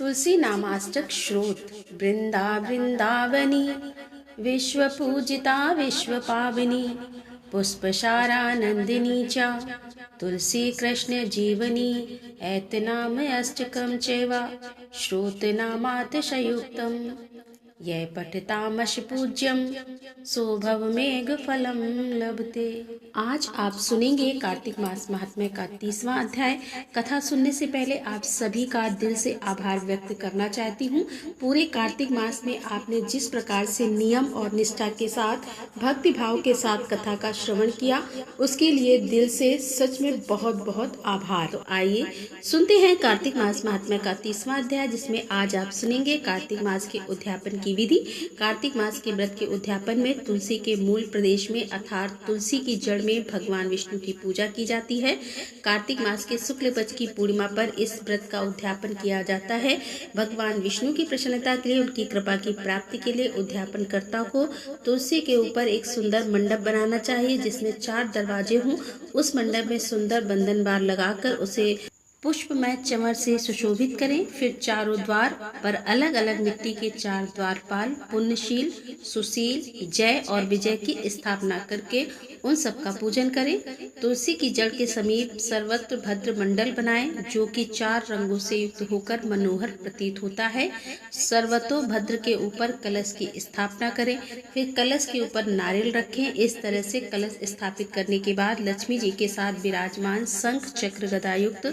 तुलसी नामाष्टक श्रोत। वृंदावनी विश्व पूजिता विश्व पावनी पुष्पसारानंदिनी च तुलसी कृष्ण जीवनी ऐतनाम अष्टकम चैव श्रोतनामातिशयुक्तम ये पठतामश पूज्यम सोभवमेघ फलम लभते। आज आप सुनेंगे कार्तिक मास महात्म्य का 30वां अध्याय। कथा सुनने से पहले आप सभी का दिल से आभार व्यक्त करना चाहती हूँ। पूरे कार्तिक मास में आपने जिस प्रकार से नियम और निष्ठा के साथ भक्ति भाव के साथ कथा का श्रवण किया, उसके लिए दिल से सच में बहुत बहुत आभार। तो आइए सुनते हैं कार्तिक मास महात्म्य का 30वां अध्याय, जिसमें आज आप सुनेंगे कार्तिक मास के उद्यापन की विधि। कार्तिक मास के व्रत के उद्यापन में तुलसी के मूल प्रदेश में अर्थात तुलसी की जड़ में भगवान विष्णु की पूजा की जाती है। कार्तिक मास के शुक्ल पक्ष की पूर्णिमा पर इस व्रत का उद्यापन किया जाता है। भगवान विष्णु की प्रसन्नता के लिए, उनकी कृपा की प्राप्ति के लिए उद्यापन कर्ता को तुलसी के ऊपर एक सुंदर मंडप बनाना चाहिए, जिसमें 4 दरवाजे हों। उस मंडप में सुंदर बंधन बार लगाकर उसे पुष्पमय चंवर से सुशोभित करें। फिर चारों द्वार पर अलग अलग मिट्टी के 4 द्वारपाल पुण्यशील, सुशील, जय और विजय की स्थापना करके उन सब का पूजन करें। तुलसी की जड़ के समीप सर्वत्र भद्र मंडल बनाएं, जो कि 4 रंगों से युक्त होकर मनोहर प्रतीत होता है। सर्वतो भद्र के ऊपर कलश की स्थापना करें। फिर कलश के ऊपर नारियल रखें। इस तरह से कलश स्थापित करने के बाद लक्ष्मी जी के साथ विराजमान शंख चक्र गदा युक्त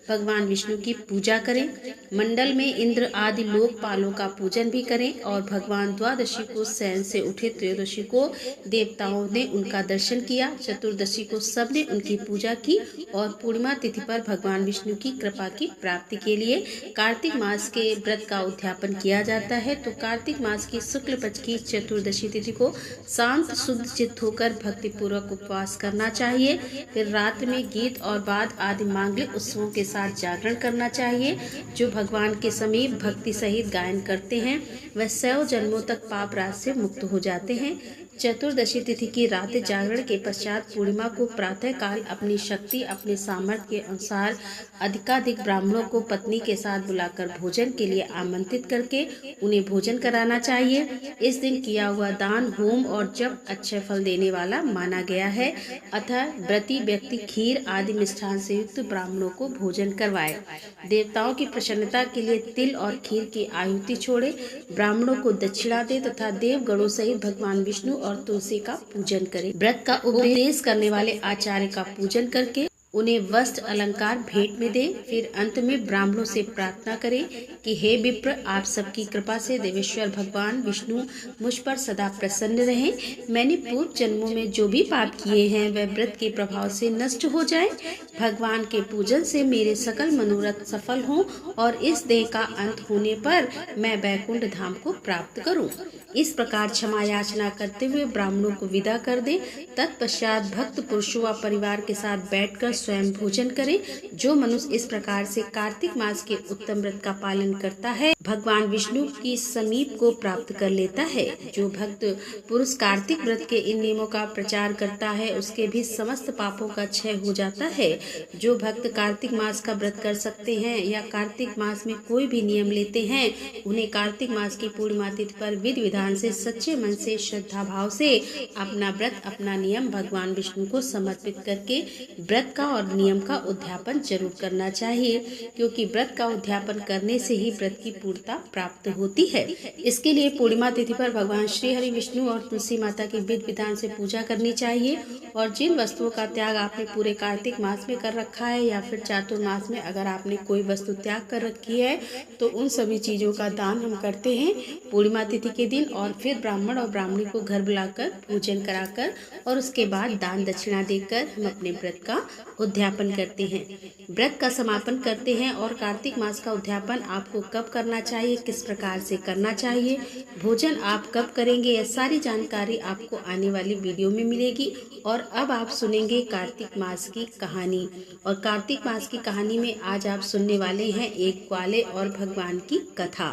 भगवान विष्णु की पूजा करें। मंडल में इंद्र आदि लोकपालों का पूजन भी करें और भगवान द्वादशी को शयन से उठे, त्रयोदशी को देवताओं ने उनका दर्शन किया, चतुर्दशी को सबने उनकी पूजा की और पूर्णिमा तिथि पर भगवान विष्णु की कृपा की प्राप्ति के लिए कार्तिक मास के व्रत का उद्यापन किया जाता है। तो कार्तिक मास की शुक्ल पक्ष की चतुर्दशी तिथि को शांत शुद्ध चित्त होकर भक्ति पूर्वक उपवास करना चाहिए। फिर रात में गीत और वाद आदि मांगलिक उत्सवों के साथ जागरण करना चाहिए। जो भगवान के समीप भक्ति सहित गायन करते हैं वह 100 जन्मों तक पाप राज से मुक्त हो जाते हैं। चतुर्दशी तिथि की रात जागरण के पश्चात पूर्णिमा को प्रातः काल अपनी शक्ति, अपने सामर्थ्य के अनुसार अधिकाधिक ब्राह्मणों को पत्नी के साथ बुलाकर भोजन के लिए आमंत्रित करके उन्हें भोजन कराना चाहिए। इस दिन किया हुआ दान, होम और जप अच्छे फल देने वाला माना गया है। अतः व्रती व्यक्ति खीर आदि मिष्ठान से युक्त ब्राह्मणों को भोजन करवाए। देवताओं की प्रसन्नता के लिए तिल और खीर की आहुति छोड़े, ब्राह्मणों को दक्षिणा दे तथा देवगणों सहित भगवान विष्णु और तुलसी का पूजन करें। व्रत का उपदेश करने वाले आचार्य का पूजन करके उन्हें वस्त्र अलंकार भेंट में दे। फिर अंत में ब्राह्मणों से प्रार्थना करें कि हे विप्र, आप सबकी कृपा से देवेश्वर भगवान विष्णु मुझ पर सदा प्रसन्न रहें। मैंने पूर्व जन्मों में जो भी पाप किए हैं वह व्रत के प्रभाव से नष्ट हो जाए। भगवान के पूजन से मेरे सकल मनोरथ सफल हों और इस देह का अंत होने पर मैं वैकुंठ धाम को प्राप्त करूं। इस प्रकार क्षमा याचना करते हुए ब्राह्मणों को विदा कर दें। तत्पश्चात भक्त पुरुषों व परिवार के साथ बैठकर स्वयं भोजन करें। जो मनुष्य इस प्रकार से कार्तिक मास के उत्तम व्रत का पालन करता है, भगवान विष्णु की समीप को प्राप्त कर लेता है। जो भक्त पुरुष कार्तिक व्रत के इन नियमों का प्रचार करता है, उसके भी समस्त पापों का क्षय हो जाता है। जो भक्त कार्तिक मास का व्रत कर सकते हैं या कार्तिक मास में कोई भी नियम लेते हैं, उन्हें कार्तिक मास की पूर्णिमा तिथि पर विधि विधान से सच्चे मन से श्रद्धा भाव से अपना व्रत, अपना नियम भगवान विष्णु को समर्पित करके व्रत का और नियम का उद्यापन जरूर करना चाहिए, क्योंकि व्रत का उद्यापन करने से ही व्रत की पूर्णता प्राप्त होती है। इसके लिए पूर्णिमा तिथि पर भगवान श्री हरि विष्णु और तुलसी माता की विधि विधान से पूजा करनी चाहिए। और जिन वस्तुओं का त्याग आपने पूरे कार्तिक मास में कर रखा है या फिर चातुर्मास में अगर आपने कोई वस्तु त्याग कर रखी है, तो उन सभी चीजों का दान हम करते हैं पूर्णिमा तिथि के दिन। और फिर ब्राह्मण और ब्राह्मणी को घर बुलाकर पूजन कराकर और उसके बाद दान दक्षिणा देकर हम अपने व्रत का उद्यापन करते हैं, व्रत का समापन करते हैं। और कार्तिक मास का उद्यापन आपको कब करना चाहिए, किस प्रकार से करना चाहिए, भोजन आप कब करेंगे, यह सारी जानकारी आपको आने वाली वीडियो में मिलेगी। और अब आप सुनेंगे कार्तिक मास की कहानी। और कार्तिक मास की कहानी में आज आप सुनने वाले हैं एक ग्वाले और भगवान की कथा।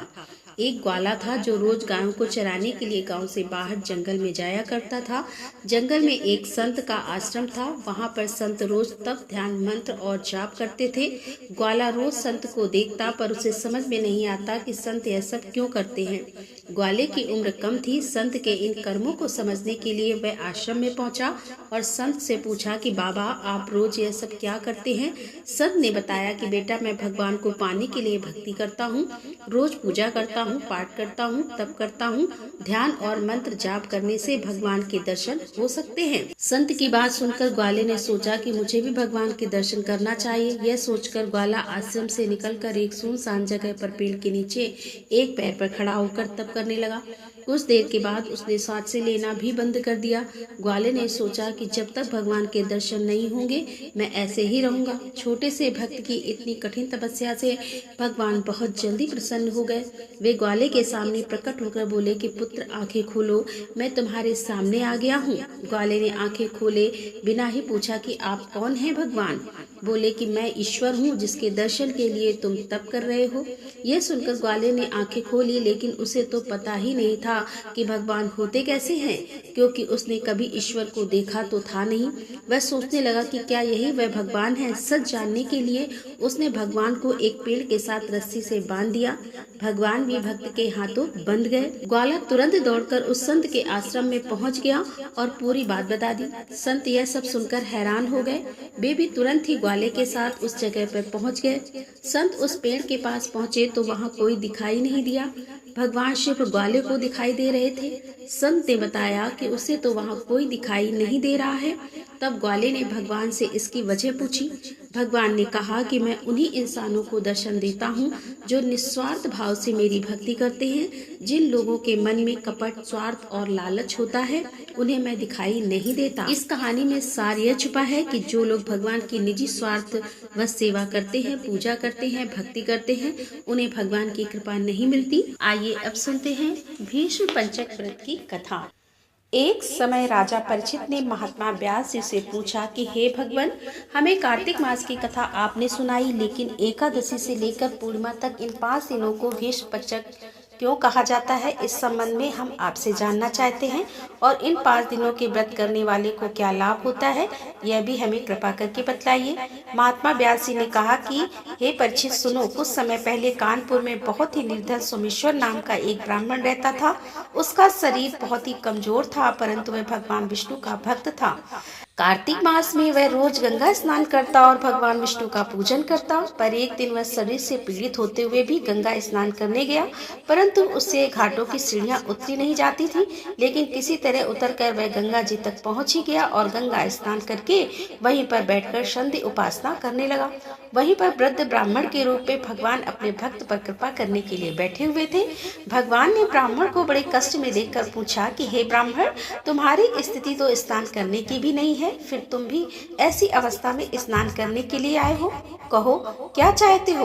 एक ग्वाला था जो रोज गायों को चराने के लिए गांव से बाहर जंगल में जाया करता था। जंगल में एक संत का आश्रम था। वहां पर संत रोज तप, ध्यान, मंत्र और जाप करते थे। ग्वाला रोज संत को देखता पर उसे समझ में नहीं आता कि संत यह सब क्यों करते हैं। ग्वाले की उम्र कम थी। संत के इन कर्मों को समझने के लिए वह आश्रम में पहुंचा और संत से पूछा कि बाबा, आप रोज यह सब क्या करते हैं। संत ने बताया कि बेटा, मैं भगवान को पाने के लिए भक्ति करता हूँ, रोज पूजा करता हूँ, पाठ करता हूँ, तप करता हूँ। ध्यान और मंत्र जाप करने से भगवान के दर्शन हो सकते हैं। संत की बात सुनकर ग्वाले ने सोचा कि मुझे भी भगवान के दर्शन करना चाहिए। यह सोचकर ग्वाला आश्रम से निकलकर एक सुनसान जगह पर पेड़ के नीचे एक पैर पर खड़ा होकर तप करने लगा। कुछ देर के बाद उसने सांसें लेना भी बंद कर दिया। ग्वाले ने सोचा कि जब तक भगवान के दर्शन नहीं होंगे मैं ऐसे ही रहूंगा। छोटे से भक्त की इतनी कठिन तपस्या से भगवान बहुत जल्दी प्रसन्न हो गए। वे ग्वाले के सामने प्रकट होकर बोले कि पुत्र, आंखें खोलो, मैं तुम्हारे सामने आ गया हूँ। ग्वाले ने आंखें खोले बिना ही पूछा कि आप कौन हैं भगवान। बोले कि मैं ईश्वर हूँ जिसके दर्शन के लिए तुम तप कर रहे हो। यह सुनकर ग्वाले ने आंखें खोली, लेकिन उसे तो पता ही नहीं था कि भगवान होते कैसे हैं, क्योंकि उसने कभी ईश्वर को देखा तो था नहीं। वह सोचने लगा कि क्या यही वह भगवान है। सच जानने के लिए उसने भगवान को एक पेड़ के साथ रस्सी से बांध दिया। भगवान भी भक्त के हाथों बंध गए। ग्वाला तुरंत दौड़कर उस संत के आश्रम में पहुंच गया और पूरी बात बता दी। संत यह सब सुनकर हैरान हो गए। वे भी तुरंत ही ग्वाले के साथ उस जगह पर पहुंच गए। संत उस पेड़ के पास पहुंचे तो वहां कोई दिखाई नहीं दिया। भगवान शिव ग्वाले को दिखाई दे रहे थे। संत ने बताया कि उसे तो वहां कोई दिखाई नहीं दे रहा है। तब ग्वाले ने भगवान से इसकी वजह पूछी। भगवान ने कहा कि मैं उन्हीं इंसानों को दर्शन देता हूँ जो निस्वार्थ भाव से मेरी भक्ति करते हैं। जिन लोगों के मन में कपट, स्वार्थ और लालच होता है उन्हें मैं दिखाई नहीं देता। इस कहानी में सार यह छुपा है कि जो लोग भगवान की निजी स्वार्थ व सेवा करते हैं, पूजा करते हैं, भक्ति करते हैं, उन्हें भगवान की कृपा नहीं मिलती। आइए अब सुनते हैं भीष्म पंचक व्रत की कथा। एक समय राजा परीक्षित ने महात्मा व्यास जी से पूछा कि हे भगवान, हमें कार्तिक मास की कथा आपने सुनाई, लेकिन एकादशी से लेकर पूर्णिमा तक इन 5 दिनों को भीष्म पंचक क्यों कहा जाता है। इस संबंध में हम आपसे जानना चाहते हैं और इन 5 दिनों के व्रत करने वाले को क्या लाभ होता है, यह भी हमें कृपा करके बतलाइए। महात्मा व्यास जी ने कहा कि हे परीक्षित सुनो, कुछ समय पहले कानपुर में बहुत ही निर्धन सोमेश्वर नाम का एक ब्राह्मण रहता था। उसका शरीर बहुत ही कमजोर था, परंतु वह भगवान विष्णु का भक्त था। कार्तिक मास में वह रोज गंगा स्नान करता और भगवान विष्णु का पूजन करता। पर एक दिन वह शरीर से पीड़ित होते हुए भी गंगा स्नान करने गया, परंतु उससे घाटों की सीढ़ियां उतरी नहीं जाती थी। लेकिन किसी तरह उतरकर वह गंगा जी तक पहुंच ही गया और गंगा स्नान करके वहीं पर बैठकर संध्या उपासना करने लगा। वहीं पर वृद्ध ब्राह्मण के रूप में भगवान अपने भक्त पर कृपा करने के लिए बैठे हुए थे। भगवान ने ब्राह्मण को बड़े कष्ट में देखकर पूछा कि हे ब्राह्मण, तुम्हारी स्थिति तो स्नान करने की भी नहीं है, फिर तुम भी ऐसी अवस्था में स्नान करने के लिए आए हो। कहो क्या चाहते हो।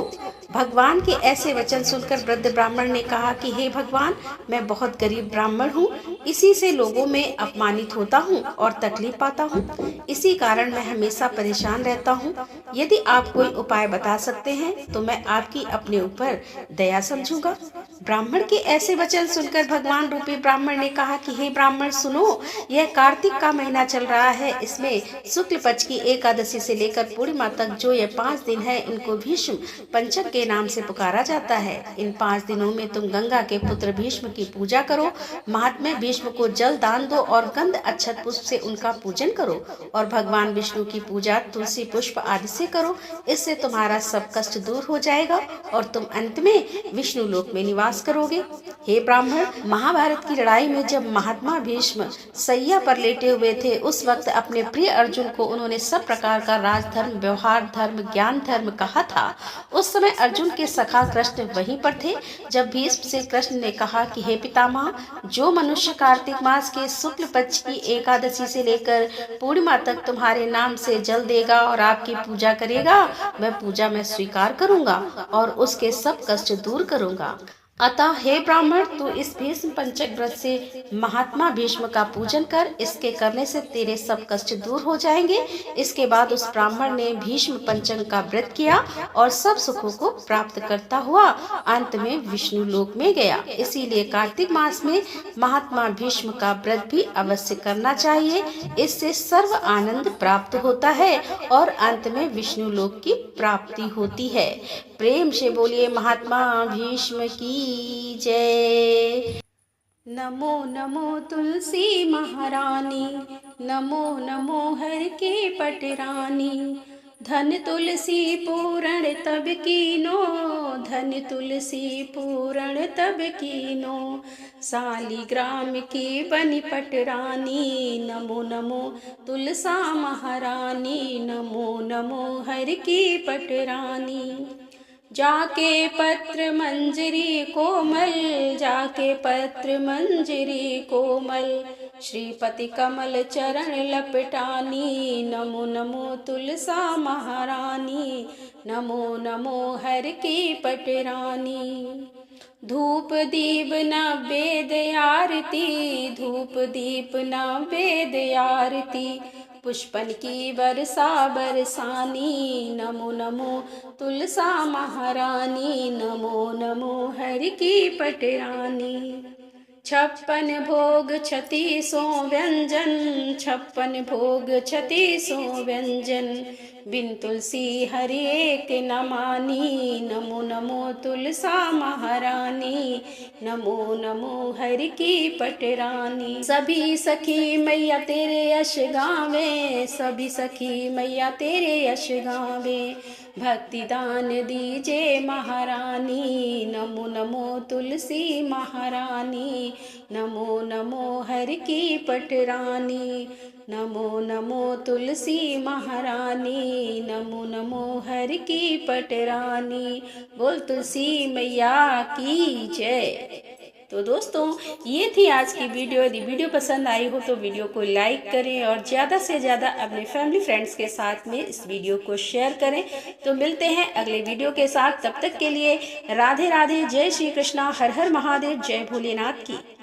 भगवान के ऐसे वचन सुनकर वृद्ध ब्राह्मण ने कहा कि हे भगवान, मैं बहुत गरीब ब्राह्मण हूँ, इसी से लोगों में अपमानित होता हूँ और तकलीफ पाता हूँ। इसी कारण मैं हमेशा परेशान रहता हूँ। यदि आप कोई उपाय बता सकते हैं तो मैं आपकी अपने ऊपर दया समझूंगा। ब्राह्मण के ऐसे वचन सुनकर भगवान रूपी ब्राह्मण ने कहा कि हे ब्राह्मण सुनो, यह कार्तिक का महीना चल रहा है। इसमें शुक्ल पक्ष की एकादशी से लेकर पूर्णिमा तक जो ये 5 दिन है, इनको भीष्म पंचक के नाम से पुकारा जाता है। इन 5 दिनों में तुम गंगा के पुत्र भीष्म की पूजा करो, महात्मा भीष्म को जल दान दो और गंध अक्षत पुष्प से उनका पूजन करो और भगवान विष्णु की पूजा तुलसी पुष्प आदि से करो। इससे तुम्हारा सब कष्ट दूर हो जाएगा और तुम अंत में विष्णु लोक में निवास करोगे। हे ब्राह्मण, महाभारत की लड़ाई में जब महात्मा भीष्म सैया पर लेटे हुए थे, उस वक्त अपने प्रिय अर्जुन को उन्होंने सब प्रकार का राजधर्म, व्यवहार धर्म, ज्ञान धर्म कहा था। उस समय अर्जुन के सखा कृष्ण वहीं पर थे। जब भीष्म से कृष्ण ने कहा कि हे पितामह, जो मनुष्य कार्तिक मास के शुक्ल पक्ष की एकादशी से लेकर पूर्णिमा तक तुम्हारे नाम से जल देगा और आपकी पूजा करेगा, वह पूजा मैं स्वीकार करूंगा और उसके सब कष्ट दूर करूंगा। अतः हे ब्राह्मण, तू इस भीष्म पंचक व्रत से महात्मा भीष्म का पूजन कर। इसके करने से तेरे सब कष्ट दूर हो जाएंगे। इसके बाद उस ब्राह्मण ने भीष्म पंचक का व्रत किया और सब सुखों को प्राप्त करता हुआ अंत में विष्णु लोक में गया। इसीलिए कार्तिक मास में महात्मा भीष्म का व्रत भी अवश्य करना चाहिए। इससे सर्व आनंद प्राप्त होता है और अंत में विष्णु लोक की प्राप्ति होती है। प्रेम से बोलिए महात्मा भीष्म की जय। नमो नमो तुलसी महारानी, नमो नमो हर के पटरानी। धन तुलसी पूरण तब कीनो, धन तुलसी पूरण तब कीनो। सालिग्राम की बनी पटरानी, नमो नमो तुलसा महारानी, नमो नमो हर की पटरानी। जाके पत्र मंजरी कोमल, जाके पत्र मंजरी कोमल। श्रीपति कमल चरण लपटानी, नमो नमो तुलसा महारानी, नमो नमो हर की पटरानी। धूप दीप नैवेद्य आरती, धूप दीप नैवेद्य आरती। पुष्पन की बरसा बरसानी, नमो नमो तुलसा महारानी, नमो नमो हर की पटरानी। छप्पन भोग 36 व्यंजन, छप्पन भोग 36 व्यंजन। बिन तुलसी हरि एक न मानी, नमो नमो तुलसा महारानी, नमो नमो हरि की पटरानी। सभी सखी मैया तेरे यश गावे, सभी सखी मैया तेरे यश गावे। भक्ति दान दीजे महारानी, नमो नमो तुलसी महारानी, नमो नमो हर की पटरानी। नमो नमो तुलसी महारानी, नमो नमो हर की पटरानी। बोल तुलसी मैया की जय। तो दोस्तों, ये थी आज की वीडियो। यदि वीडियो पसंद आई हो तो वीडियो को लाइक करें और ज़्यादा से ज़्यादा अपने फैमिली फ्रेंड्स के साथ में इस वीडियो को शेयर करें। तो मिलते हैं अगले वीडियो के साथ। तब तक के लिए राधे राधे, जय श्री कृष्णा, हर हर महादेव, जय भोलेनाथ की।